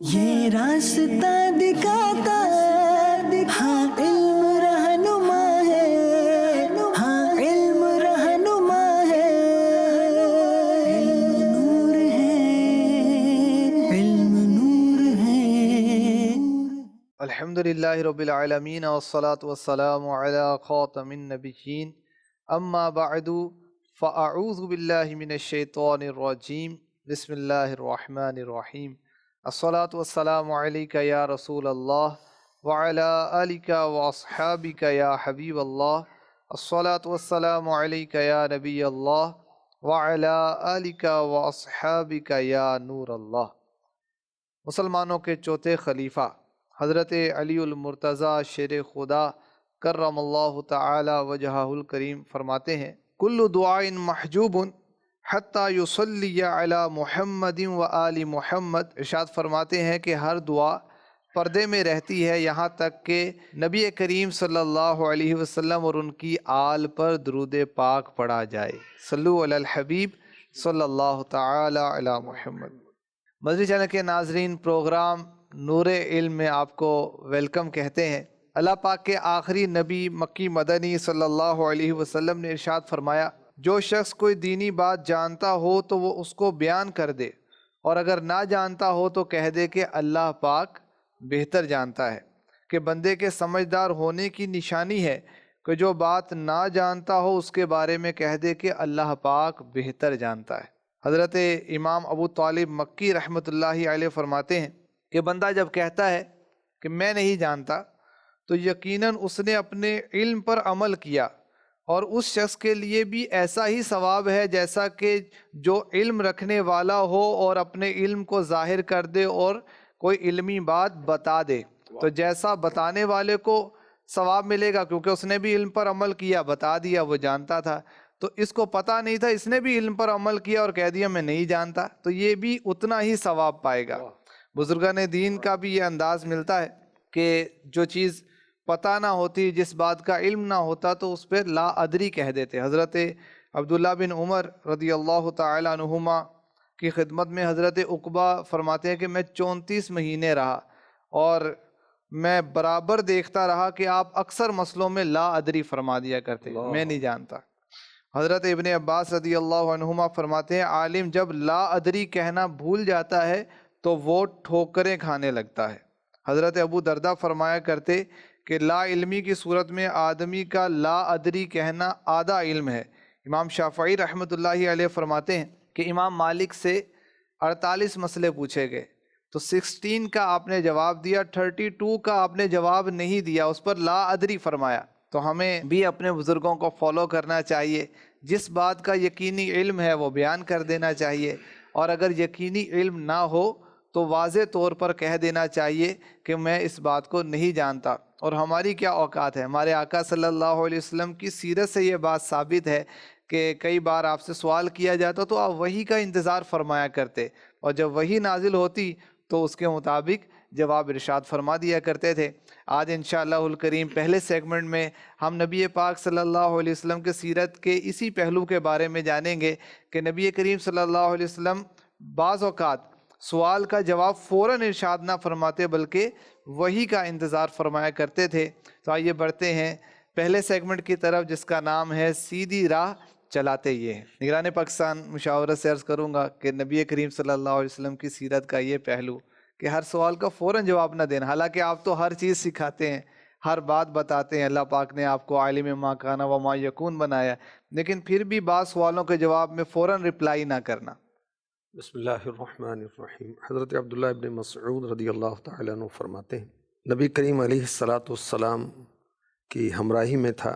یہ راستہ دکھاتا ہے، ہاں علم رہنما ہے، ہاں علم رہنما ہے، علم نور ہے، علم نور ہے۔ الحمد للہ رب العالمین والصلاة والسلام علی خاتم النبیین اما بعد فاعوذ باللہ من الشیطان الرجیم بسم اللہ الرحمن الرحیم الصلاة والسلام علیک یا رسول اللہ وعلی آلک واصحابک یا حبیب اللہ الصلاة والسلام علیک یا نبی اللہ وعلی آلک واصحابک یا نور اللہ۔ مسلمانوں کے چوتھے خلیفہ حضرت علی المرتضیٰ شیر خدا کرم اللہ تعالی وجہہ الکریم فرماتے ہیں کل دعاء محجوب حتی یصلی علی محمد و آل محمد۔ ارشاد فرماتے ہیں کہ ہر دعا پردے میں رہتی ہے یہاں تک کہ نبی کریم صلی اللہ علیہ وسلم اور ان کی آل پر درود پاک پڑھا جائے۔ صلو علی الحبیب صلی اللہ تعالی علی محمد۔ مدنی چینل کے ناظرین، پروگرام نور علم میں آپ کو ویلکم کہتے ہیں۔ اللہ پاک کے آخری نبی مکی مدنی صلی اللہ علیہ وسلم نے ارشاد فرمایا، جو شخص کوئی دینی بات جانتا ہو تو وہ اس کو بیان کر دے، اور اگر نہ جانتا ہو تو کہہ دے کہ اللہ پاک بہتر جانتا ہے۔ کہ بندے کے سمجھدار ہونے کی نشانی ہے کہ جو بات نہ جانتا ہو اس کے بارے میں کہہ دے کہ اللہ پاک بہتر جانتا ہے۔ حضرت امام ابو طالب مکی رحمۃ اللہ علیہ فرماتے ہیں کہ بندہ جب کہتا ہے کہ میں نہیں جانتا تو یقیناً اس نے اپنے علم پر عمل کیا، اور اس شخص کے لیے بھی ایسا ہی ثواب ہے جیسا کہ جو علم رکھنے والا ہو اور اپنے علم کو ظاہر کر دے اور کوئی علمی بات بتا دے، تو جیسا بتانے والے کو ثواب ملے گا کیونکہ اس نے بھی علم پر عمل کیا، بتا دیا، وہ جانتا تھا، تو اس کو پتہ نہیں تھا، اس نے بھی علم پر عمل کیا اور کہہ دیا میں نہیں جانتا، تو یہ بھی اتنا ہی ثواب پائے گا۔ بزرگان دین کا بھی یہ انداز ملتا ہے کہ جو چیز پتہ نہ ہوتی، جس بات کا علم نہ ہوتا، تو اس پہ لا ادری کہہ دیتے۔ حضرت عبداللہ بن عمر رضی اللہ تعالی عنہما کی خدمت میں حضرت عقبہ فرماتے ہیں کہ میں 34 مہینے رہا اور میں برابر دیکھتا رہا کہ آپ اکثر مسئلوں میں لا ادری فرما دیا کرتے، میں نہیں جانتا۔ حضرت ابن عباس رضی اللہ عنہما فرماتے ہیں عالم جب لا ادری کہنا بھول جاتا ہے تو وہ ٹھوکریں کھانے لگتا ہے۔ حضرت ابو دردہ فرمایا کرتے کہ لا علمی کی صورت میں آدمی کا لا ادری کہنا آدھا علم ہے۔ امام شافعی رحمۃ اللہ علیہ فرماتے ہیں کہ امام مالک سے 48 مسئلے پوچھے گئے تو 16 کا آپ نے جواب دیا، 32 کا آپ نے جواب نہیں دیا، اس پر لا ادری فرمایا۔ تو ہمیں بھی اپنے بزرگوں کو فالو کرنا چاہیے، جس بات کا یقینی علم ہے وہ بیان کر دینا چاہیے، اور اگر یقینی علم نہ ہو تو واضح طور پر کہہ دینا چاہیے کہ میں اس بات کو نہیں جانتا۔ اور ہماری کیا اوقات ہے، ہمارے آقا صلی اللہ علیہ وسلم کی سیرت سے یہ بات ثابت ہے کہ کئی بار آپ سے سوال کیا جاتا تو آپ وحی کا انتظار فرمایا کرتے، اور جب وحی نازل ہوتی تو اس کے مطابق جواب ارشاد فرما دیا کرتے تھے۔ آج انشاءاللہ الکریم پہلے سیگمنٹ میں ہم نبی پاک صلی اللہ علیہ وسلم کے سیرت کے اسی پہلو کے بارے میں جانیں گے کہ نبی کریم صلی اللہ علیہ وسلم بعض اوقات سوال کا جواب فوراً ارشاد نہ فرماتے بلکہ وحی کا انتظار فرمایا کرتے تھے۔ تو آئیے بڑھتے ہیں پہلے سیگمنٹ کی طرف، جس کا نام ہے سیدھی راہ چلاتے یہ ہیں۔ نگران پاکستان مشاورت سے عرض کروں گا کہ نبی کریم صلی اللہ علیہ وسلم کی سیرت کا یہ پہلو کہ ہر سوال کا فوراً جواب نہ دینا، حالانکہ آپ تو ہر چیز سکھاتے ہیں، ہر بات بتاتے ہیں، اللہ پاک نے آپ کو عالم ما کان و ما یکون بنایا، لیکن پھر بھی بعض سوالوں کے جواب میں فوراً رپلائی نہ کرنا۔ بسم اللہ الرحمن الرحیم۔ حضرت عبداللہ ابن مسعود رضی اللہ تعالیٰ عنہ فرماتے ہیں نبی کریم علیہ السلام کی ہمراہی میں تھا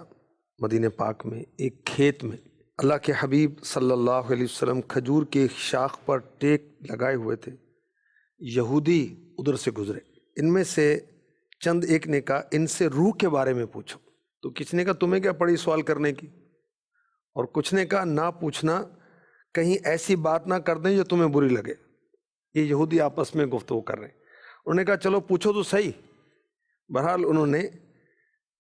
مدینہ پاک میں ایک کھیت میں، اللہ کے حبیب صلی اللہ علیہ وسلم کھجور کی ایک شاخ پر ٹیک لگائے ہوئے تھے، یہودی ادھر سے گزرے، ان میں سے چند ایک نے کہا ان سے روح کے بارے میں پوچھو، تو کسی نے کہا تمہیں کیا پڑی سوال کرنے کی، اور کچھ نے کہا نہ پوچھنا، کہیں ایسی بات نہ کر دیں جو تمہیں بری لگے۔ یہ یہودی آپس میں گفتگو کر رہے ہیں، انہوں نے کہا چلو پوچھو تو صحیح۔ بہرحال انہوں نے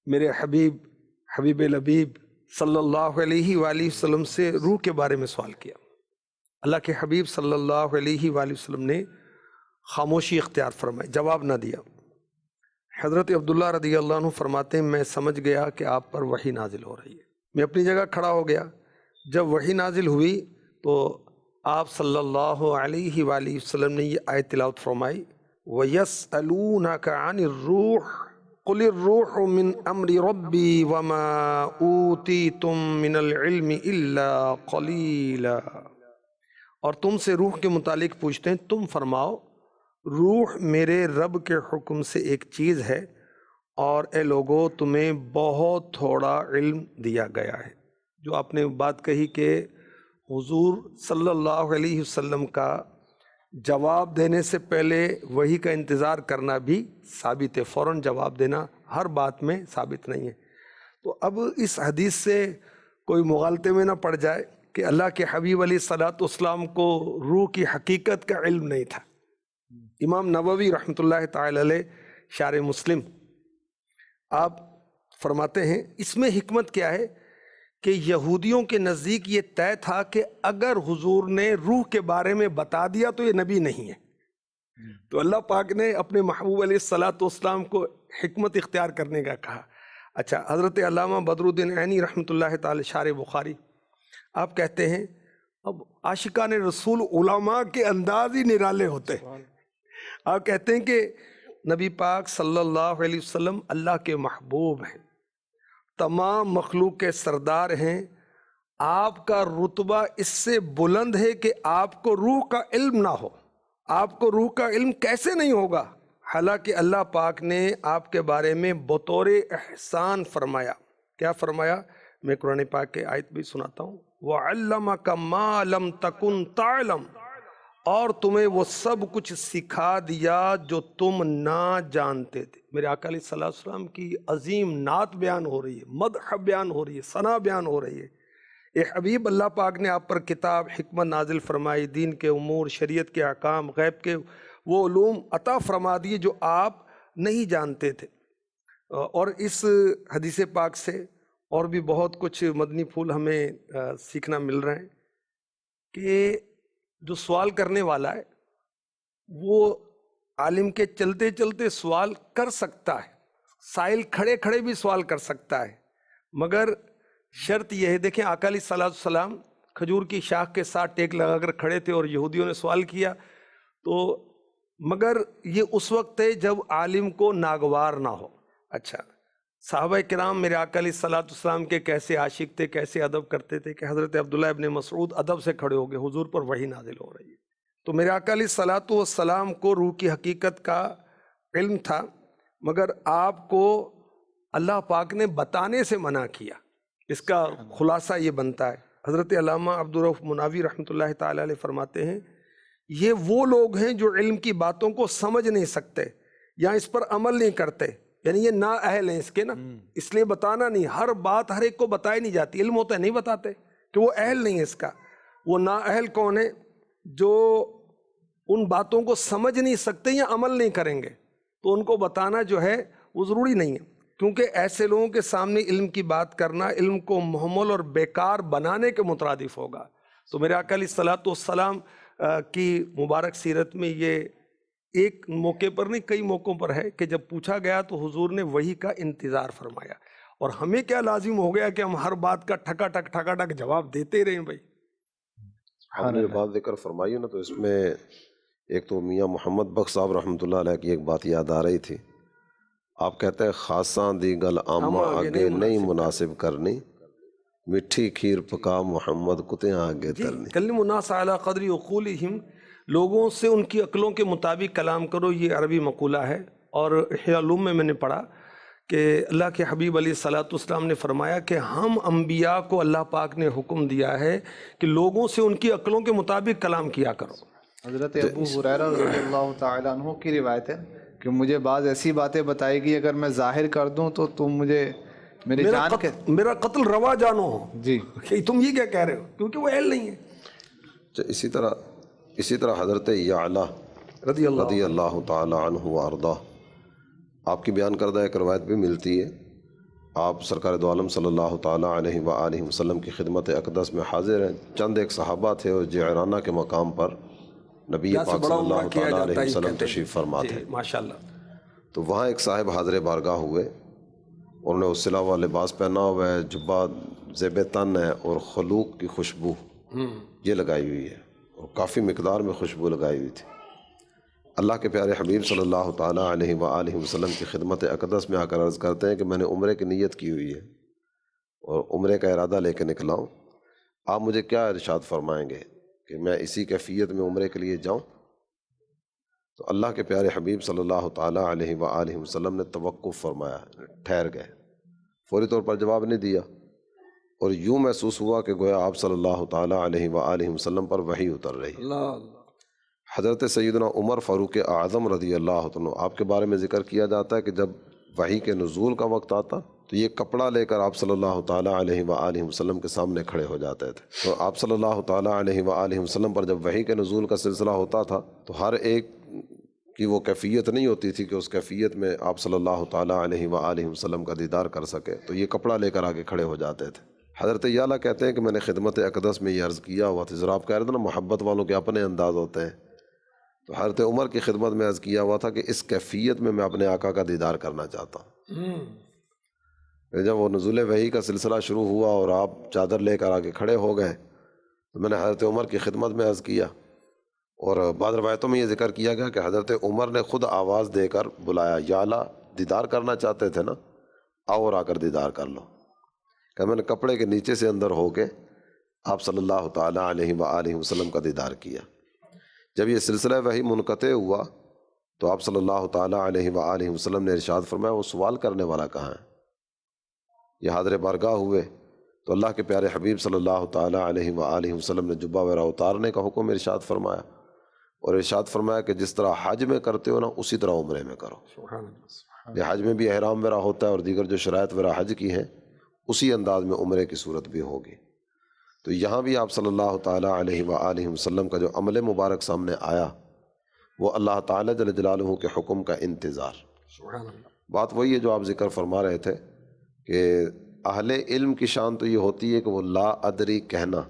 میرے حبیب لبیب صلی اللہ علیہ وآلہ وسلم سے روح کے بارے میں سوال کیا۔ اللہ کے حبیب صلی اللہ علیہ وآلہ وسلم نے خاموشی اختیار فرمائی، جواب نہ دیا۔ حضرت عبداللہ رضی اللہ عنہ فرماتے ہیں میں سمجھ گیا کہ آپ پر وحی نازل ہو رہی ہے، میں اپنی جگہ کھڑا ہو گیا۔ جب وحی نازل ہوئی تو آپ صلی اللہ علیہ وآلہ وسلم نے یہ آیت تلاوت فرمائی، وَيَسْأَلُونَكَ عَنِ الرُّوحِ قُلِ الرُّوحُ مِنْ أَمْرِ رَبِّي وَمَا أُوتِيتُم مِّنَ الْعِلْمِ إِلَّا قَلِيلًا۔ اور تم سے روح کے متعلق پوچھتے ہیں، تم فرماؤ روح میرے رب کے حکم سے ایک چیز ہے، اور اے لوگو تمہیں بہت تھوڑا علم دیا گیا ہے۔ جو آپ نے بات کہی کہ حضور صلی اللہ علیہ وسلم کا جواب دینے سے پہلے وحی کا انتظار کرنا بھی ثابت ہے، فوراً جواب دینا ہر بات میں ثابت نہیں ہے۔ تو اب اس حدیث سے کوئی مغالطے میں نہ پڑ جائے کہ اللہ کے حبیب علیہ الصلاۃ والسلام کو روح کی حقیقت کا علم نہیں تھا۔ امام نووی رحمۃ اللہ تعالی علیہ شارح مسلم آپ فرماتے ہیں اس میں حکمت کیا ہے کہ یہودیوں کے نزدیک یہ طے تھا کہ اگر حضور نے روح کے بارے میں بتا دیا تو یہ نبی نہیں ہے، تو اللہ پاک نے اپنے محبوب علیہ الصلاۃ والسلام کو حکمت اختیار کرنے کا کہا۔ اچھا، حضرت علامہ بدر الدین عینی رحمۃ اللہ تعالی شارح بخاری آپ کہتے ہیں اب عاشقان رسول علماء کے انداز ہی نرالے ہوتے ہیں۔ آپ کہتے ہیں کہ نبی پاک صلی اللہ علیہ وسلم اللہ کے محبوب ہیں، تمام مخلوق کے سردار ہیں، آپ کا رتبہ اس سے بلند ہے کہ آپ کو روح کا علم نہ ہو۔ آپ کو روح کا علم کیسے نہیں ہوگا؟ حالانکہ اللہ پاک نے آپ کے بارے میں بطور احسان فرمایا۔ کیا فرمایا؟ میں قرآن پاک کے آیت بھی سناتا ہوں، وَعَلَّمَكَ مَا لَمْ تَكُنْ تَعْلَمْ، اور تمہیں وہ سب کچھ سکھا دیا جو تم نہ جانتے تھے۔ میرے آقا علیہ الصلوۃ والسلام کی عظیم نعت بیان ہو رہی ہے، مدح بیان ہو رہی ہے، ثنا بیان ہو رہی ہے۔ اے حبیب، اللہ پاک نے آپ پر کتاب حکمت نازل فرمائی، دین کے امور، شریعت کے احکام، غیب کے وہ علوم عطا فرما دیے جو آپ نہیں جانتے تھے۔ اور اس حدیث پاک سے اور بھی بہت کچھ مدنی پھول ہمیں سیکھنا مل رہے ہیں کہ جو سوال کرنے والا ہے وہ عالم کے چلتے چلتے سوال کر سکتا ہے، سائل کھڑے کھڑے بھی سوال کر سکتا ہے، مگر شرط یہ ہے، دیکھیں آقا علیہ الصلوۃ والسلام کھجور کی شاخ کے ساتھ ٹیک لگا کر کھڑے تھے اور یہودیوں نے سوال کیا، تو مگر یہ اس وقت ہے جب عالم کو ناگوار نہ ہو۔ اچھا، صحابہ کرام میرے آقا علیہ الصلوۃ والسلام کے کیسے عاشق تھے، کیسے ادب کرتے تھے کہ حضرت عبداللہ ابن مسعود ادب سے کھڑے ہو گئے، حضور پر وحی نازل ہو رہی ہے۔ تو میرے آقا علیہ الصلوۃ والسلام کو روح کی حقیقت کا علم تھا، مگر آپ کو اللہ پاک نے بتانے سے منع کیا۔ اس کا خلاصہ یہ بنتا ہے، حضرت علامہ عبدالرؤف مناوی رحمۃ اللہ تعالی علیہ فرماتے ہیں یہ وہ لوگ ہیں جو علم کی باتوں کو سمجھ نہیں سکتے یا اس پر عمل نہیں کرتے، یعنی یہ نا اہل ہیں اس کے نا، اس لیے بتانا نہیں، ہر بات ہر ایک کو بتائی نہیں جاتی، علم ہوتا ہے نہیں بتاتے کہ وہ اہل نہیں ہے اس کا۔ وہ نا اہل کون ہے؟ جو ان باتوں کو سمجھ نہیں سکتے یا عمل نہیں کریں گے، تو ان کو بتانا جو ہے وہ ضروری نہیں ہے، کیونکہ ایسے لوگوں کے سامنے علم کی بات کرنا علم کو محمل اور بیکار بنانے کے مترادف ہوگا۔ تو میرے آقا علیہ الصلوۃ والسلام کی مبارک سیرت میں یہ ایک موقع پر نہیں کئی موقعوں پر ہے کہ جب پوچھا گیا تو حضور نے وحی کا انتظار فرمایا، اور ہمیں کیا لازم ہو گیا کہ ہم ہر بات کا ٹھکا ٹک جواب دیتے رہیں بھائی۔ آپ نے بات ذکر فرمائی نا، تو اس میں ایک تو میاں محمد بخش صاحب رحمۃ اللہ علیہ کی ایک بات یاد آ رہی تھی۔ آپ کہتے ہیں خاصاں دی گل عامہ آگے نہیں مناسب کرنی، میٹھی کھیر پکا محمد کتیاں آگے ترنی۔ کلم الناس علی قدر عقولہم، لوگوں سے ان کی عقلوں کے مطابق کلام کرو، یہ عربی مقولہ ہے۔ اور احیاء علوم میں نے پڑھا کہ اللہ کے حبیب علیہ الصلوۃ والسلام نے فرمایا کہ ہم انبیاء کو اللہ پاک نے حکم دیا ہے کہ لوگوں سے ان کی عقلوں کے مطابق کلام کیا کرو۔ حضرت ابو ہریرہ رضی اللہ تعالیٰ عنہ کی روایت ہے کہ مجھے بعض ایسی باتیں بتائی گی اگر میں ظاہر کر دوں تو تم مجھے میری جان کے میرا قتل روا جانو ہو۔ جی، تم یہ کیا کہہ رہے ہو؟ کیونکہ وہ اہل نہیں ہے۔ اسی طرح حضرت یعلا رضی اللہ تعالی عنہ وارضاہ، آپ کی بیان کردہ ایک روایت بھی ملتی ہے، آپ سرکار دو عالم صلی اللہ تعالی علیہ وآلہ وسلم کی خدمت اقدس میں حاضر ہیں، چند ایک صحابہ تھے اور جعرانہ کے مقام پر نبی جہاں سے پاک بڑا صلی عمرہ اللہ کیا تعالیٰ جاتا علیہ ہے وسلم کہتے ہیں۔ تشریف فرما تھے، ماشاء اللہ۔ تو وہاں ایک صاحب حاضر بارگاہ ہوئے، انہوں نے اس سلا ہوا لباس پہنا ہوا ہے، جبہ زیب تن ہے، اور خلوق کی خوشبو یہ لگائی ہوئی ہے، اور کافی مقدار میں خوشبو لگائی ہوئی تھی۔ اللہ کے پیارے حبیب صلی اللہ تعالیٰ علیہ وآلہ وسلم کی خدمت اقدس میں آ کر عرض کرتے ہیں کہ میں نے عمرے کی نیت کی ہوئی ہے اور عمرے کا ارادہ لے کے نکلا ہوں، آپ مجھے کیا ارشاد فرمائیں گے کہ میں اسی کیفیت میں عمرے کے لیے جاؤں؟ تو اللہ کے پیارے حبیب صلی اللہ تعالیٰ علیہ وآلہ وسلم نے توقف فرمایا، ٹھہر گئے، فوری طور پر جواب نہیں دیا، اور یوں محسوس ہوا کہ گویا آپ صلی اللہ تعالیٰ علیہ وآلہ وسلم پر وحی اتر رہی ہے۔ اللہ اللہ۔ حضرت سیدنا عمر فاروق اعظم رضی اللہ عنہ، آپ کے بارے میں ذکر کیا جاتا ہے کہ جب وحی کے نزول کا وقت آتا تو یہ کپڑا لے کر آپ صلی اللہ تعالیٰ علیہ وآلہ وسلم کے سامنے کھڑے ہو جاتے تھے۔ تو آپ صلی اللہ تعالیٰ علیہ وآلہ وسلم پر جب وحی کے نزول کا سلسلہ ہوتا تھا تو ہر ایک کی وہ کیفیت نہیں ہوتی تھی کہ اس کیفیت میں آپ صلی اللہ تعالیٰ علیہ وآلہ وسلم کا دیدار کر سکے، تو یہ کپڑا لے کر آگے کھڑے ہو جاتے تھے۔ حضرت یعلا کہتے ہیں کہ میں نے خدمت اقدس میں یہ عرض کیا ہوا تھا، ذرا آپ کہہ رہے تھے نا محبت والوں کے اپنے انداز ہوتے ہیں، تو حضرت عمر کی خدمت میں عرض کیا ہوا تھا کہ اس کیفیت میں اپنے آقا کا دیدار کرنا چاہتا ہوں۔ جب وہ نزول وحی کا سلسلہ شروع ہوا اور آپ چادر لے کر آگے کھڑے ہو گئے تو میں نے حضرت عمر کی خدمت میں عرض کیا، اور بعض روایتوں میں یہ ذکر کیا گیا کہ حضرت عمر نے خود آواز دے کر بلایا، یعلا دیدار کرنا چاہتے تھے نا، آؤ اور آ کر دیدار کر لو۔ کہ میں نے کپڑے کے نیچے سے اندر ہو کے آپ صلی اللہ تعالیٰ علیہ وآلہ وسلم کا دیدار کیا۔ جب یہ سلسلہ وحی منقطع ہوا تو آپ صلی اللہ تعالیٰ علیہ وآلہ وسلم نے ارشاد فرمایا، وہ سوال کرنے والا کہاں ہے؟ یہ حاضر بارگاہ ہوئے تو اللہ کے پیارے حبیب صلی اللہ تعالیٰ علیہ وآلہ وسلم نے جبہ وغیرہ اتارنے کا حکم ارشاد فرمایا، اور ارشاد فرمایا کہ جس طرح حج میں کرتے ہو نا اسی طرح عمرے میں کرو۔ سبحان اللہ۔ یہ حج میں بھی احرام وغیرہ ہوتا ہے اور دیگر جو شرائط وغیرہ حج کی ہیں اسی انداز میں عمرے کی صورت بھی ہوگی۔ تو یہاں بھی آپ صلی اللہ تعالیٰ علیہ وآلہ وسلم کا جو عمل مبارک سامنے آیا وہ اللہ تعالیٰ جل جلالہ کے حکم کا انتظار۔ سبحان اللہ۔ بات وہی ہے جو آپ ذکر فرما رہے تھے کہ اہل علم کی شان تو یہ ہوتی ہے کہ وہ لا ادری کہنا،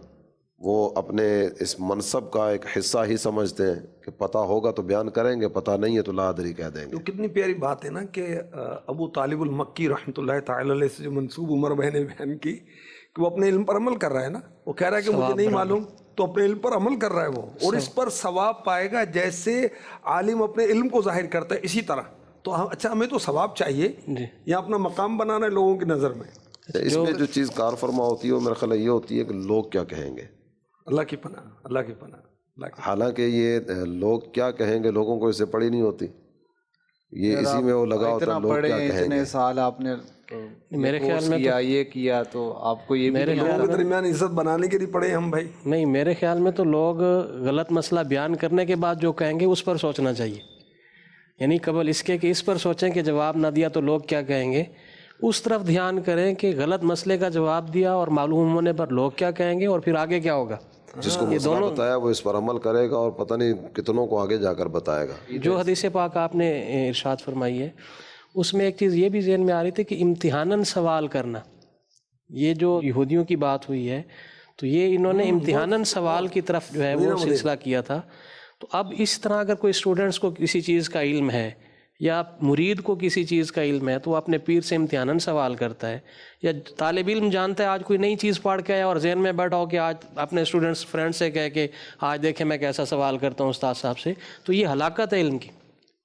وہ اپنے اس منصب کا ایک حصہ ہی سمجھتے ہیں کہ پتہ ہوگا تو بیان کریں گے، پتہ نہیں ہے تو لا ادری کہہ دیں گے۔ تو کتنی پیاری بات ہے نا کہ ابو طالب المکی رحمۃ اللہ تعالی علیہ سے جو منسوب عمر بھائی نے بیان کی کہ وہ اپنے علم پر عمل کر رہا ہے نا، وہ کہہ رہا ہے کہ مجھے نہیں معلوم، تو اپنے علم پر عمل کر رہا ہے وہ، اور اس پر ثواب پائے گا جیسے عالم اپنے علم کو ظاہر کرتا ہے اسی طرح۔ تو اچھا ہمیں تو ثواب چاہیے یا اپنا مقام بنانا ہے لوگوں کی نظر میں؟ اس میں جو چیز کار فرما ہوتی ہے وہ میرا خیال یہ ہوتی ہے کہ لوگ کیا کہیں گے۔ اللہ کی پناہ، اللہ کی پناہ، اللہ کی۔ حالانکہ یہ لوگ کیا کہیں گے لوگوں کو اس سے پڑی نہیں ہوتی، یہ اسی میں وہ لگا ہوتا ہے لوگ کیا کہیں گے۔ اتنے سال آپ نے میرے خیال میں کیا یہ کیا تو آپ کو یہ بھی لوگوں کے درمیان عزت بنانے کے لیے پڑے ہم بھائی۔ نہیں، میرے خیال میں تو لوگ غلط مسئلہ بیان کرنے کے بعد جو کہیں گے اس پر سوچنا چاہیے، یعنی قبل اس کے کہ اس پر سوچیں کہ جواب نہ دیا تو لوگ کیا کہیں گے، اس طرف دھیان کریں کہ غلط مسئلے کا جواب دیا اور معلوم ہونے پر لوگ کیا کہیں گے اور پھر آگے کیا ہوگا۔ جس کو مسئلہ بتایا وہ اس پر عمل کرے گا اور پتہ نہیں کتنوں کو آگے جا کر بتائے گا۔ جو حدیث پاک آپ نے ارشاد فرمائی ہے اس میں ایک چیز یہ بھی ذہن میں آ رہی تھی کہ امتحاناً سوال کرنا، یہ جو یہودیوں کی بات ہوئی ہے تو یہ انہوں نے امتحاناً سوال کی طرف جو ہے وہ سلسلہ کیا تھا۔ تو اب اس طرح اگر کوئی اسٹوڈنٹس کو کسی چیز کا علم ہے یا مرید کو کسی چیز کا علم ہے تو وہ اپنے پیر سے امتحاناً سوال کرتا ہے، یا طالب علم جانتا ہے آج کوئی نئی چیز پڑھ کے آیا اور ذہن میں بیٹھا ہو کہ آج اپنے اسٹوڈنٹس فرینڈ سے کہہ کے آج دیکھیں میں کیسا سوال کرتا ہوں استاد صاحب سے، تو یہ ہلاکت ہے علم کی۔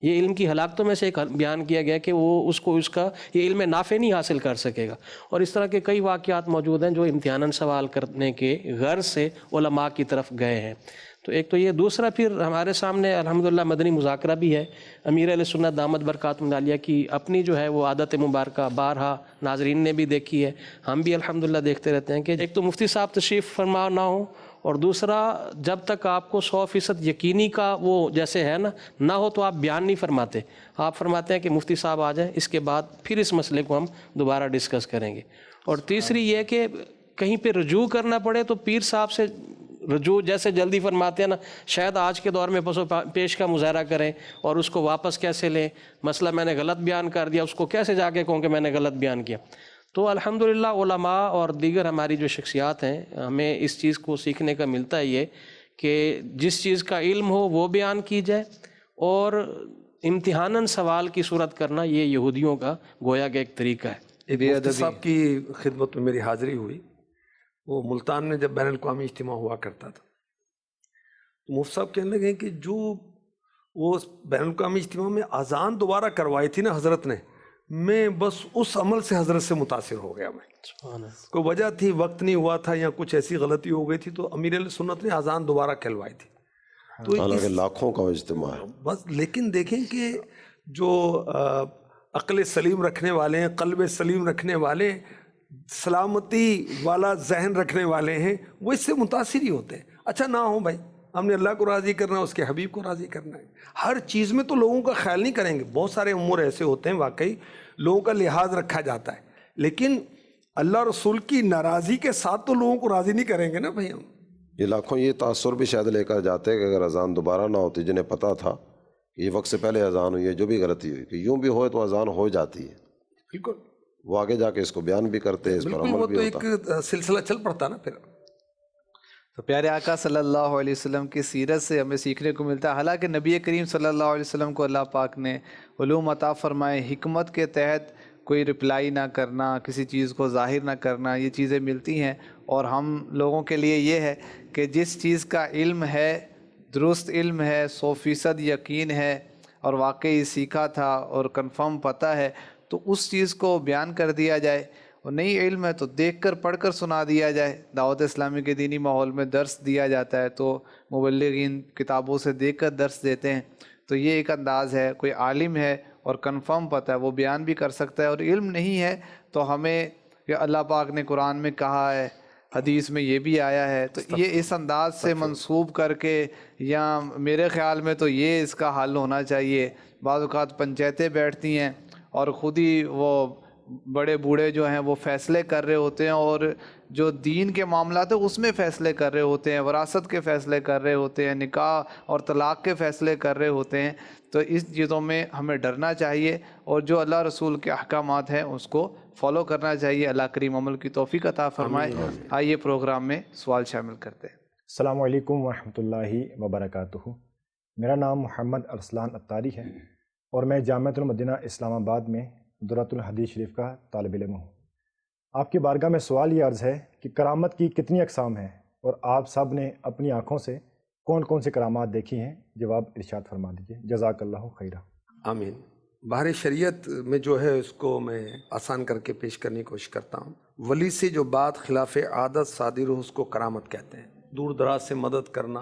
یہ علم کی ہلاکتوں میں سے ایک بیان کیا گیا کہ وہ اس کا یہ علم نافع نہیں حاصل کر سکے گا، اور اس طرح کے کئی واقعات موجود ہیں جو امتحاناً سوال کرنے کے غرض سے علماء کی طرف گئے ہیں۔ تو ایک تو یہ، دوسرا پھر ہمارے سامنے الحمدللہ مدنی مذاکرہ بھی ہے، امیر اہل سنت دامت برکاتہم العالیہ کی اپنی جو ہے وہ عادت مبارکہ بارہا ناظرین نے بھی دیکھی ہے، ہم بھی الحمدللہ دیکھتے رہتے ہیں کہ ایک تو مفتی صاحب تشریف فرما نہ ہو، اور دوسرا جب تک آپ کو 100% یقینی کا وہ جیسے ہے نہ ہو تو آپ بیان نہیں فرماتے، آپ فرماتے ہیں کہ مفتی صاحب آ جائیں، اس کے بعد پھر اس مسئلے کو ہم دوبارہ ڈسکس کریں گے۔ اور تیسری یہ کہ کہیں پہ رجوع کرنا پڑے تو پیر صاحب سے رجوع جیسے جلدی فرماتے ہیں نا، شاید آج کے دور میں پس و پیش کا مظاہرہ کریں اور اس کو واپس کیسے لیں، مسئلہ میں نے غلط بیان کر دیا اس کو کیسے جا کے کہوں کہ میں نے غلط بیان کیا۔ تو الحمدللہ علماء اور دیگر ہماری جو شخصیات ہیں ہمیں اس چیز کو سیکھنے کا ملتا ہے یہ کہ جس چیز کا علم ہو وہ بیان کی جائے، اور امتحاناً سوال کی صورت کرنا یہ یہودیوں کا گویا کہ ایک طریقہ ہے۔ ایک مفتی صاحب کی خدمت میں میری حاضری ہوئی، وہ ملتان میں جب بین الاقوامی اجتماع ہوا کرتا تھا، تو مفتی صاحب کہنے لگے کہ جو وہ بین الاقوامی اجتماع میں اذان دوبارہ کروائی تھی نا حضرت نے، میں بس اس عمل سے حضرت سے متاثر ہو گیا۔ میں کوئی وجہ تھی، وقت نہیں ہوا تھا یا کچھ ایسی غلطی ہو گئی تھی، تو امیر علیہ سنت نے اذان دوبارہ کھلوائی تھی۔ تو حالانکہ لاکھوں کا اجتماع ہے بس، لیکن دیکھیں کہ جو عقل سلیم رکھنے والے ہیں، قلب سلیم رکھنے والے، سلامتی والا ذہن رکھنے والے ہیں، وہ اس سے متاثر ہی ہوتے ہیں۔ اچھا نہ ہو بھائی، ہم نے اللہ کو راضی کرنا ہے، اس کے حبیب کو راضی کرنا ہے۔ ہر چیز میں تو لوگوں کا خیال نہیں کریں گے، بہت سارے امور ایسے ہوتے ہیں واقعی لوگوں کا لحاظ رکھا جاتا ہے، لیکن اللہ رسول کی ناراضی کے ساتھ تو لوگوں کو راضی نہیں کریں گے نا بھائی ہم۔ یہ لاکھوں یہ تاثر بھی شاید لے کر جاتے ہیں کہ اگر اذان دوبارہ نہ ہوتی، جنہیں پتہ تھا کہ یہ وقت سے پہلے اذان ہوئی ہے، جو بھی غلطی ہوئی کہ یوں بھی ہوئے تو اذان ہو جاتی ہے، بالکل وہ آگے جا کے اس کو بیان بھی کرتے ہیں، اس پر بالکل، عمل وہ بھی تو ہوتا ہے۔ ایک سلسلہ چل پڑتا نا پھر۔ تو پیارے آقا صلی اللہ علیہ وسلم کی سیرت سے ہمیں سیکھنے کو ملتا ہے۔ حالانکہ نبی کریم صلی اللہ علیہ وسلم کو اللہ پاک نے علوم عطا فرمائے، حکمت کے تحت کوئی رپلائی نہ کرنا، کسی چیز کو ظاہر نہ کرنا، یہ چیزیں ملتی ہیں، اور ہم لوگوں کے لیے یہ ہے کہ جس چیز کا علم ہے، درست علم ہے، 100% یقین ہے اور واقعی سیکھا تھا اور کنفرم پتہ ہے، تو اس چیز کو بیان کر دیا جائے، اور نہیں علم ہے تو دیکھ کر پڑھ کر سنا دیا جائے۔ دعوت اسلامی کے دینی ماحول میں درس دیا جاتا ہے تو مبلغین کتابوں سے دیکھ کر درس دیتے ہیں، تو یہ ایک انداز ہے۔ کوئی عالم ہے اور کنفرم پتہ ہے وہ بیان بھی کر سکتا ہے، اور علم نہیں ہے تو ہمیں کہ اللہ پاک نے قرآن میں کہا ہے، حدیث میں یہ بھی آیا ہے، تو یہ اس انداز سے منسوب کر کے، یا میرے خیال میں تو یہ اس کا حل ہونا چاہیے۔ بعض اوقات پنچایتیں بیٹھتی ہیں اور خود ہی وہ بڑے بوڑھے جو ہیں وہ فیصلے کر رہے ہوتے ہیں، اور جو دین کے معاملات ہیں اس میں فیصلے کر رہے ہوتے ہیں، وراثت کے فیصلے کر رہے ہوتے ہیں، نکاح اور طلاق کے فیصلے کر رہے ہوتے ہیں۔ تو اس چیزوں میں ہمیں ڈرنا چاہیے، اور جو اللہ رسول کے احکامات ہیں اس کو فالو کرنا چاہیے۔ اللہ کریم عمل کی توفیق عطا فرمائے۔ آئیے پروگرام میں سوال شامل کرتے ہیں۔ السلام علیکم ورحمۃ اللہ وبرکاتہ۔ میرا نام محمد ارسلان اتاری ہے، اور میں جامعۃ المدینہ اسلام آباد میں درۃ الحدیث شریف کا طالب علم ہوں۔ آپ کی بارگاہ میں سوال یہ عرض ہے کہ کرامت کی کتنی اقسام ہیں، اور آپ سب نے اپنی آنکھوں سے کون کون سی کرامات دیکھی ہیں؟ جواب ارشاد فرما دیجیے، جزاک اللہ خیرہ۔ آمین۔ باہر شریعت میں جو ہے اس کو میں آسان کر کے پیش کرنے کی کوشش کرتا ہوں۔ ولی سے جو بات خلاف عادت صادر ہو اس کو کرامت کہتے ہیں۔ دور دراز سے مدد کرنا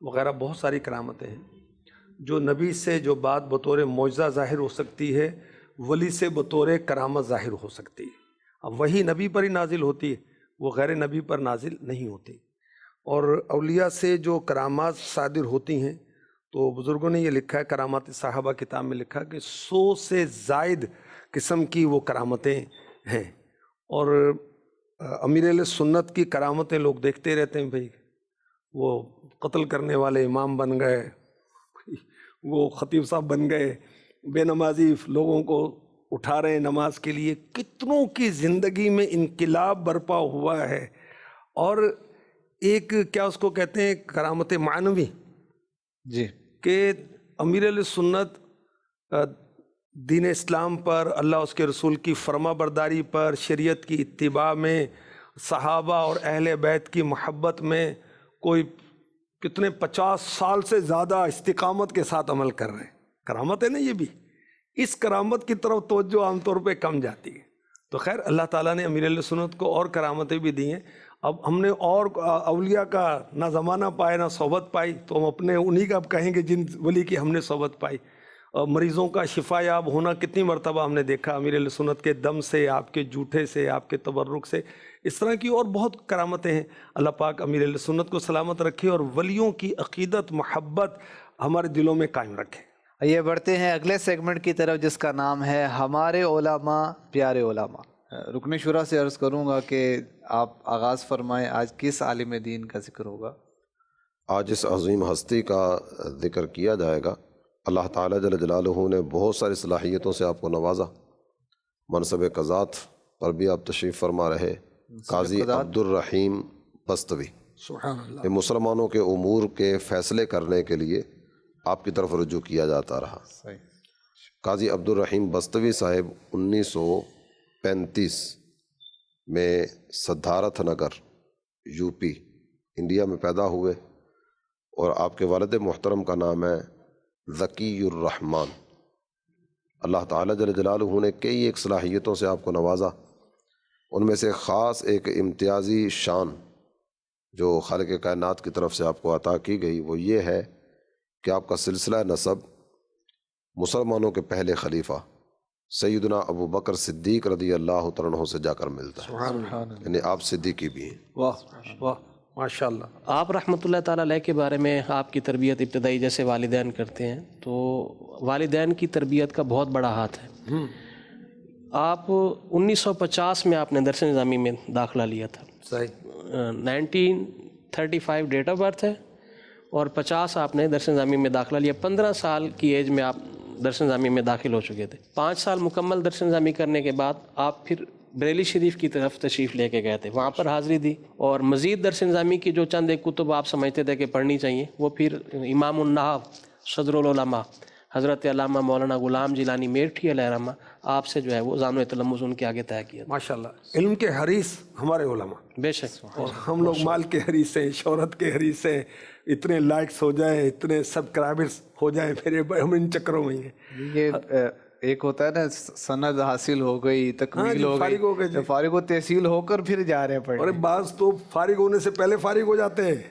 وغیرہ بہت ساری کرامتیں ہیں۔ جو نبی سے جو بات بطور معجزہ ظاہر ہو سکتی ہے، ولی سے بطور کرامت ظاہر ہو سکتی ہے۔ اب وہی نبی پر ہی نازل ہوتی ہے، وہ غیر نبی پر نازل نہیں ہوتی۔ اور اولیاء سے جو کرامات صادر ہوتی ہیں، تو بزرگوں نے یہ لکھا ہے، کرامات صحابہ کتاب میں لکھا کہ 100 سے زائد قسم کی وہ کرامتیں ہیں۔ اور امیر علیہ سنت کی کرامتیں لوگ دیکھتے رہتے ہیں، بھائی وہ قتل کرنے والے امام بن گئے، وہ خطیب صاحب بن گئے، بے نمازی لوگوں کو اٹھا رہے ہیں نماز کے لیے۔ کتنوں کی زندگی میں انقلاب برپا ہوا ہے۔ اور ایک کیا اس کو کہتے ہیں، کرامت معنوی، جی، کہ امیر علیہ سنت دین اسلام پر، اللہ اس کے رسول کی فرما برداری پر، شریعت کی اتباع میں، صحابہ اور اہل بیت کی محبت میں کوئی کتنے 50 سال سے زیادہ استقامت کے ساتھ عمل کر رہے ہیں۔ کرامت ہے نا یہ بھی۔ اس کرامت کی طرف توجہ عام طور پہ کم جاتی ہے۔ تو خیر اللہ تعالیٰ نے امیر علیہ سنت کو اور کرامتیں بھی دی ہیں۔ اب ہم نے اور اولیاء کا نہ زمانہ پائے نہ صحبت پائی، تو ہم اپنے انہی کا اب کہیں گے جن ولی کی ہم نے صحبت پائی۔ اور مریضوں کا شفا یاب ہونا کتنی مرتبہ ہم نے دیکھا، امیر علیہ سنت کے دم سے، آپ کے جوٹے سے، آپ کے تبرک سے۔ اس طرح کی اور بہت کرامتیں ہیں۔ اللہ پاک امیر علیہ سنت کو سلامت رکھے، اور ولیوں کی عقیدت محبت ہمارے دلوں میں قائم رکھے۔ آئیے بڑھتے ہیں اگلے سیگمنٹ کی طرف، جس کا نام ہے ہمارے علماء پیارے علماء۔ رکن شورا سے عرض کروں گا کہ آپ آغاز فرمائیں، آج کس عالم دین کا ذکر ہوگا؟ آج اس عظیم ہستی کا ذکر کیا جائے گا۔ اللہ تعالیٰ جل جلالہ نے بہت ساری صلاحیتوں سے آپ کو نوازا۔ منصب قضات پر بھی آپ تشریف فرما رہے، قاضی عبد الرحیم بستوی۔ سبحان اللہ۔ کہ مسلمانوں کے امور کے فیصلے کرنے کے لیے آپ کی طرف رجوع کیا جاتا رہا۔ قاضی عبدالرحیم بستوی صاحب 1935 میں Siddharth Nagar U P India میں پیدا ہوئے، اور آپ کے والد محترم کا نام ہے ذکی الرحمن۔ اللہ تعالیٰ جل جلالہ نے کئی ایک صلاحیتوں سے آپ کو نوازا، ان میں سے خاص ایک امتیازی شان جو خالق کائنات کی طرف سے آپ کو عطا کی گئی وہ یہ ہے کہ آپ کا سلسلہ نسب مسلمانوں کے پہلے خلیفہ سیدنا ابو بکر صدیق رضی اللہ تعالیٰ عنہ سے جا کر ملتا ہے، یعنی آپ صدیقی بھی ہیں۔ واہ واہ ماشاء اللہ۔ آپ رحمۃ اللہ تعالیٰ علیہ کے بارے میں آپ کی تربیت ابتدائی جیسے والدین کرتے ہیں، تو والدین کی تربیت کا بہت بڑا ہاتھ ہے۔ آپ 1950 میں آپ نے درس نظامی میں داخلہ لیا تھا، صحیح۔ 1935 ڈیٹ آف برتھ ہے، اور 50 آپ نے درس نظامی میں داخلہ لیا۔ 15 سال کی ایج میں آپ درس نظامی میں داخل ہو چکے تھے۔ 5 سال مکمل درس نظامی کرنے کے بعد آپ پھر بریلی شریف کی طرف تشریف لے کے گئے تھے، وہاں پر حاضری دی، اور مزید درس نظامی کی جو چند ایک کتب آپ سمجھتے تھے کہ پڑھنی چاہیے، وہ پھر امام النحو صدر العلماء حضرت علامہ مولانا غلام جیلانی میرٹھی علیہ رحمہ آپ سے جو ہے وہ زانو تلمذ ان کے آگے طے کیا۔ ماشاء اللہ، علم کے حریث ہمارے علماء، بے شک، اور ہم لوگ مال کے حریث ہیں، شہرت کے حریث ہیں، اتنے لائکس ہو جائیں، اتنے سبسکرائبرز ہو جائیں، پھر ہم ان چکروں میں ہی ہیں۔ یہ ایک ہوتا ہے نا سند حاصل ہو گئی، تکمیل ہو گئی، فارغ و تحصیل ہو کر پھر جا رہے ہیں پڑھنے۔ اور بعض تو فارغ ہونے سے پہلے فارغ ہو جاتے ہیں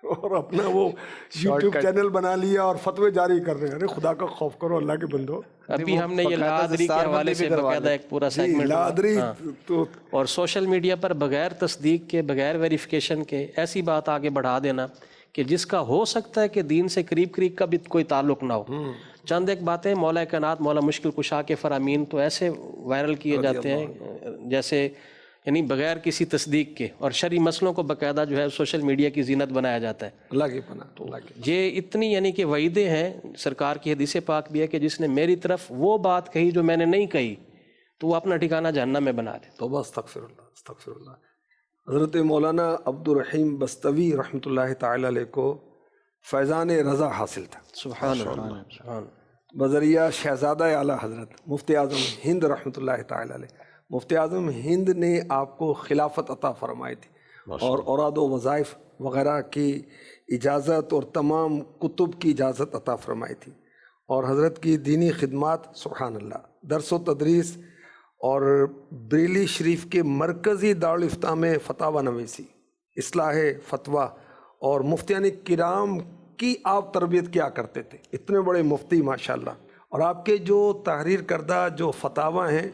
اور اپنا وہ یوٹیوب چینل بنا لیا اور فتوے جاری کر رہے ہیں۔ ارے خدا کا خوف کرو اللہ کے بندو۔ ابھی ہم نے یہ لادری کے حوالے سے باقاعدہ ایک پورا سیگمنٹ، لادری تو اور سوشل میڈیا پر بغیر تصدیق کے، بغیر ویریفیکیشن کے ایسی بات آگے بڑھا دینا کہ جس کا ہو سکتا ہے کہ دین سے قریب قریب کا بھی کوئی تعلق نہ ہو۔ چند ایک باتیں مولا کائنات مولا مشکل کشا کے فرامین تو ایسے وائرل کیے جاتے ہیں جیسے یعنی بغیر کسی تصدیق کے، اور شرعی مسئلوں کو باقاعدہ جو ہے سوشل میڈیا کی زینت بنایا جاتا ہے۔ اللہ کی پناہ، اللہ کی۔ یہ اتنی یعنی کہ وعیدیں ہیں، سرکار کی حدیث پاک بھی ہے کہ جس نے میری طرف وہ بات کہی جو میں نے نہیں کہی تو وہ اپنا ٹھکانہ جہنم میں بنا دے۔ توبہ، استغفر اللہ، استغفر اللہ۔ حضرت مولانا عبدالرحیم بستوی رحمۃ اللہ تعالی علیہ کو فیضان رضا حاصل تھا، سبحان اللہ، سبحان اللہ۔ بذریعہ شہزادہ اعلیٰ حضرت مفتی اعظم ہند رحمۃ اللہ تعالی علیہ، مفتی اعظم ہند نے آپ کو خلافت عطا فرمائی تھی، اور اوراد و وظائف وغیرہ کی اجازت اور تمام کتب کی اجازت عطا فرمائی تھی، اور حضرت کی دینی خدمات سبحان اللہ، درس و تدریس، اور بریلی شریف کے مرکزی دارالفتاء میں فتاوی نویسی، اصلاح فتویٰ، اور مفتیان کرام کی آپ تربیت کیا کرتے تھے، اتنے بڑے مفتی ماشاءاللہ۔ اور آپ کے جو تحریر کردہ جو فتاوی ہیں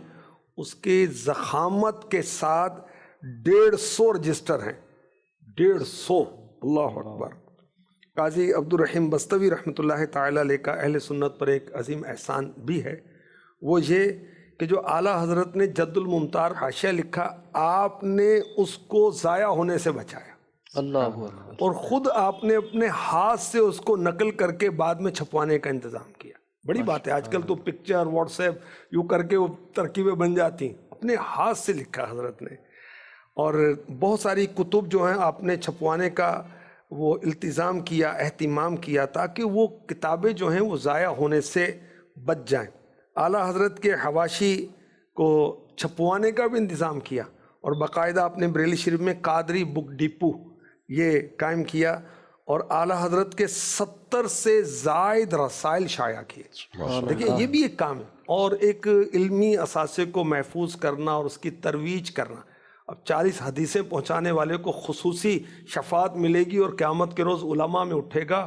اس کے ضخامت کے ساتھ 150 رجسٹر ہیں، 150، اللہ اکبر۔ قاضی عبدالرحیم بستوی رحمۃ اللہ تعالی علیہ کا اہل سنت پر ایک عظیم احسان بھی ہے، وہ یہ کہ جو اعلیٰ حضرت نے جد الممتار حاشیہ لکھا، آپ نے اس کو ضائع ہونے سے بچایا، اللہ اکبر، اور خود آپ نے اپنے ہاتھ سے اس کو نقل کر کے بعد میں چھپوانے کا انتظام کیا۔ بڑی بات ہے، آج کل تو پکچر واٹس ایپ یوں کر کے وہ ترکیبیں بن جاتی ہیں، اپنے ہاتھ سے لکھا حضرت نے، اور بہت ساری کتب جو ہیں آپ نے چھپوانے کا وہ التزام کیا، اہتمام کیا، تاکہ وہ کتابیں جو ہیں وہ ضائع ہونے سے بچ جائیں۔ اعلیٰ حضرت کے حواشی کو چھپوانے کا بھی انتظام کیا، اور باقاعدہ آپ نے بریلی شریف میں قادری بک ڈپو یہ قائم کیا، اور اعلیٰ حضرت کے 70 سے زائد رسائل شائع کیے۔ دیکھیں یہ بھی ایک کام ہے، اور ایک علمی اثاثے کو محفوظ کرنا اور اس کی ترویج کرنا۔ اب 40 حدیثیں پہنچانے والے کو خصوصی شفاعت ملے گی، اور قیامت کے روز علماء میں اٹھے گا،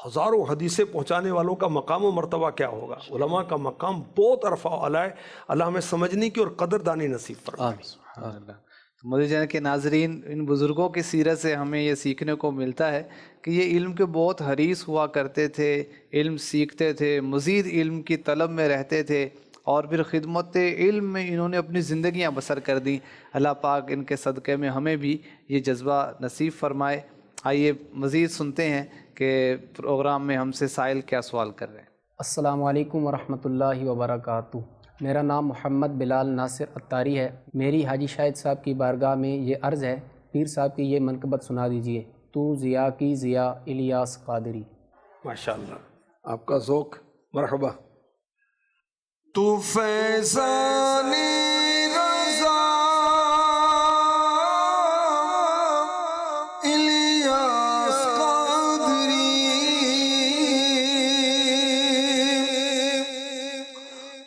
ہزاروں حدیثیں پہنچانے والوں کا مقام و مرتبہ کیا ہوگا؟ علماء کا مقام بہت عرفہ اعلیٰ ہے۔ اللہ ہمیں سمجھنے کی اور قدردانی نصیب فرمائے۔ مدنی چینل کے ناظرین، ان بزرگوں کی سیرت سے ہمیں یہ سیکھنے کو ملتا ہے کہ یہ علم کے بہت حریص ہوا کرتے تھے، علم سیکھتے تھے، مزید علم کی طلب میں رہتے تھے، اور پھر خدمت علم میں انہوں نے اپنی زندگیاں بسر کر دیں۔ اللہ پاک ان کے صدقے میں ہمیں بھی یہ جذبہ نصیب فرمائے۔ آئیے مزید سنتے ہیں کہ پروگرام میں ہم سے سائل کیا سوال کر رہے ہیں۔ السلام علیکم ورحمۃ اللہ وبرکاتہ۔ میرا نام محمد بلال ناصر اتاری ہے۔ میری حاجی شاہد صاحب کی بارگاہ میں یہ عرض ہے پیر صاحب کی یہ منقبت سنا دیجئے، تو ضیاء کی ضیاء الیاس قادری۔ ماشاءاللہ، آپ کا ذوق، مرحبا۔ تو فیضان رضا الیاس قادری،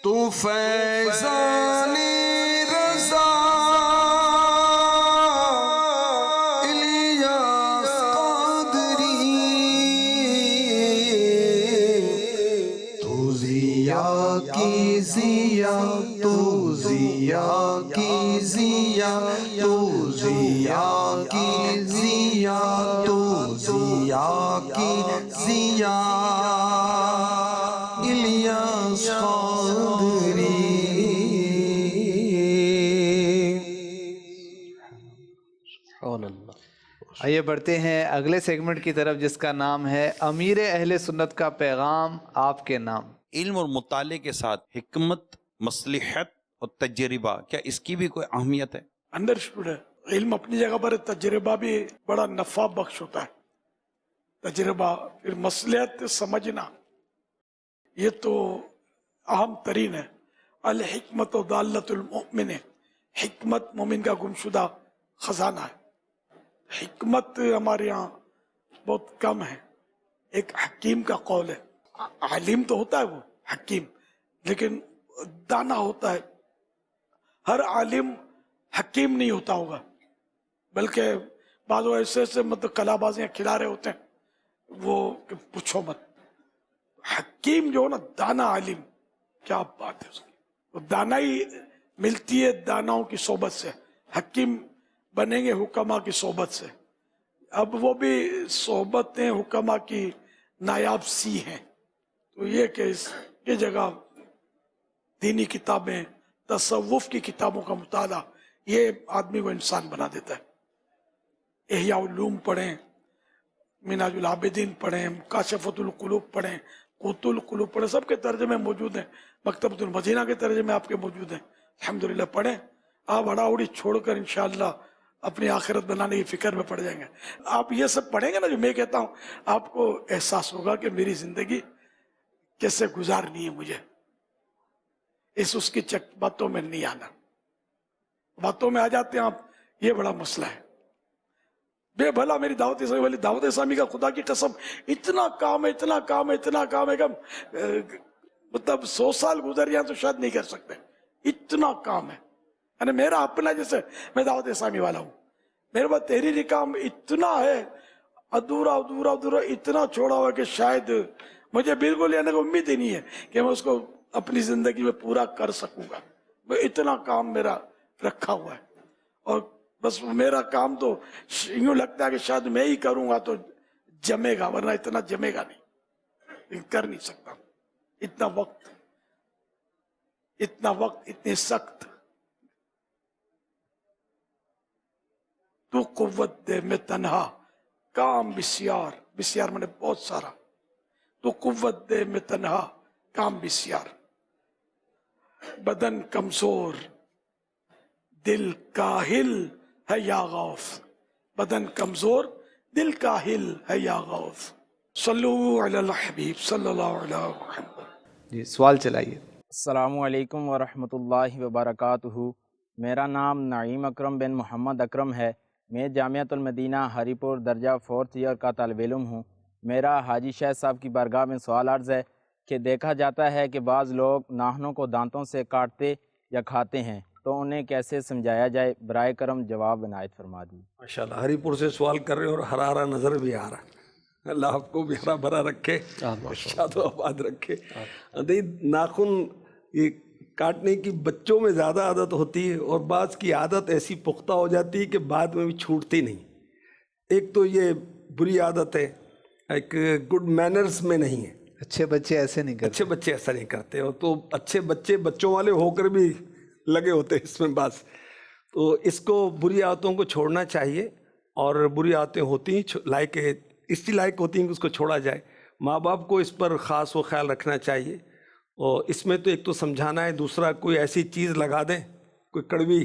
تو فیضان رضا الیاس قادری، تو ضیاء کی ضیاء، تو ضیاء کی ضیاء، تو ضیاء کی ضیاء، تو ضیاء کی ضیاء الیاس قادری۔ آئیے بڑھتے ہیں اگلے سیگمنٹ کی طرف، جس کا نام ہے امیر اہل سنت کا پیغام، آپ کے نام۔ علم اور مطالعے کے ساتھ حکمت، مصلحت اور تجربہ، کیا اس کی بھی کوئی اہمیت ہے؟ انڈرسٹوڈ ہے۔ علم اپنی جگہ پر ہے، تجربہ بھی بڑا نفع بخش ہوتا ہے۔ تجربہ، پھر مصلحت سمجھنا، یہ تو اہم ترین ہے۔ الحکمت و دالت المؤمن، حکمت مومن کا گمشدہ خزانہ ہے۔ حکمت ہمارے ہاں بہت کم ہے۔ ایک حکیم کا قول ہے، عالم تو ہوتا ہے وہ حکیم، لیکن دانا ہوتا ہے۔ ہر عالم حکیم نہیں ہوتا ہوگا، بلکہ بعض ایسے ایسے مطلب کلا بازیاں کھلا رہے ہوتے ہیں، وہ کہ پوچھو مت۔ حکیم جو نا، دانا عالم، کیا بات ہے اس کی۔ وہ دانائی ملتی ہے داناؤں کی صحبت سے، حکیم بنیں گے حکما کی صحبت سے۔ اب وہ بھی صحبتیں حکما کی نایاب سی ہیں، تو یہ کہ اس کی جگہ دینی کتابیں، تصوف کی کتابوں کا مطالعہ، یہ آدمی کو انسان بنا دیتا ہے۔ احیاء علوم پڑھیں، منہاج العابدین پڑھیں، کاشفۃ القلوب پڑھیں، قوت القلوب پڑھیں، سب کے ترجمے موجود ہیں، مکتبۃ المدینہ کے ترجمے آپ کے موجود ہیں، الحمدللہ پڑھیں۔ آپ ہڑا اڑی چھوڑ کر انشاءاللہ اپنی آخرت بنانے کی فکر میں پڑ جائیں گے۔ آپ یہ سب پڑھیں گے نا جو میں کہتا ہوں، آپ کو احساس ہوگا کہ میری زندگی کیسے گزارنی ہے مجھے۔ اس کی باتوں میں نہیں آنا، باتوں میں آ جاتے ہیں آپ، یہ بڑا مسئلہ ہے۔ بے بھلا میری دعوت اسلامی والی دعوت اسلامی کا خدا کی قسم اتنا کام ہے، اتنا کام ہے، اتنا کام ہے کہ مطلب 100 سال گزر جائیں تو شاید نہیں کر سکتے، اتنا کام ہے۔ یعنی میرا اپنا، جیسے میں دعوت اسلامی والا ہوں، میرے پاس تحریری کام اتنا ہے، ادھورا ادھورا ادھورا اتنا چھوڑا ہوا کہ شاید مجھے بالکل یعنی کہ امید ہی نہیں ہے کہ میں اس کو اپنی زندگی میں پورا کر سکوں گا۔ اتنا کام میرا رکھا ہوا ہے، اور بس میرا کام تو یوں لگتا ہے کہ شاید میں ہی کروں گا تو جمے گا، ورنہ اتنا جمے گا نہیں، لیکن کر نہیں سکتا۔ اتنا وقت اتنی سخت، تو قوت دے میں تنہا کام بسیار، بسیار میں نے بہت سارا، تو قوت دے میں تنہا کام بسیار، بدن کمزور دل کاہل ہے یا غوث، بدن کمزور دل کاہل ہے یا غوث۔ صلو علی الحبیب صلی اللہ علیہ محمد۔ جی سوال چلائیے۔ السلام علیکم ورحمۃ اللہ وبرکاتہ۔ میرا نام نعیم اکرم بن محمد اکرم ہے۔ میں جامعۃ المدینہ ہری پور درجہ 4th ایئر کا طالب علم ہوں۔ میرا حاجی شاہ صاحب کی بارگاہ میں سوال عرض ہے کہ دیکھا جاتا ہے کہ بعض لوگ ناخنوں کو دانتوں سے کاٹتے یا کھاتے ہیں، تو انہیں کیسے سمجھایا جائے؟ برائے کرم جواب عنایت فرما دی۔ ماشاءاللہ، ہری پور سے سوال کر رہے ہیں اور ہرا ہرا نظر بھی آ رہا ہے۔ اللہ آپ کو بھی ہرا بھرا رکھے، شاد و آباد رکھے۔ ناخن یہ کاٹنے کی بچوں میں زیادہ عادت ہوتی ہے، اور بعض کی عادت ایسی پختہ ہو جاتی ہے کہ بعد میں بھی چھوٹتی نہیں۔ ایک تو یہ بری عادت ہے، ایک گڈ مینرز میں نہیں ہے۔ اچھے بچے ایسے نہیں کرتے، اچھے بچے ایسا نہیں کرتے، اور تو اچھے بچے بچوں والے ہو کر بھی لگے ہوتے اس میں بعض۔ تو اس کو بری عادتوں کو چھوڑنا چاہیے، اور بری عادتیں ہوتی ہیں لائق اسی لائق ہوتی ہیں کہ اس کو چھوڑا جائے۔ ماں باپ کو اس پر خاص و خیال رکھنا چاہیے، اور اس میں تو ایک تو سمجھانا ہے، دوسرا کوئی ایسی چیز لگا دیں، کوئی کڑوی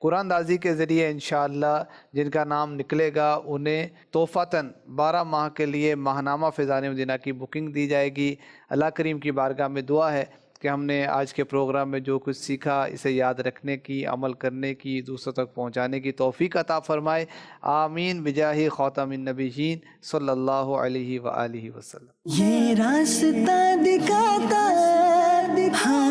قرآن دازی کے ذریعے انشاءاللہ جن کا نام نکلے گا انہیں تحفتاً 12 ماہ کے لیے ماہنامہ فیضان مدینہ کی بکنگ دی جائے گی۔ اللہ کریم کی بارگاہ میں دعا ہے کہ ہم نے آج کے پروگرام میں جو کچھ سیکھا اسے یاد رکھنے کی، عمل کرنے کی، دوسروں تک پہنچانے کی توفیق عطا فرمائے۔ آمین بجاہ خاتم النبیین صلی اللہ علیہ وآلہ وسلم۔ یہ راستہ دکھاتا ہے، ہاں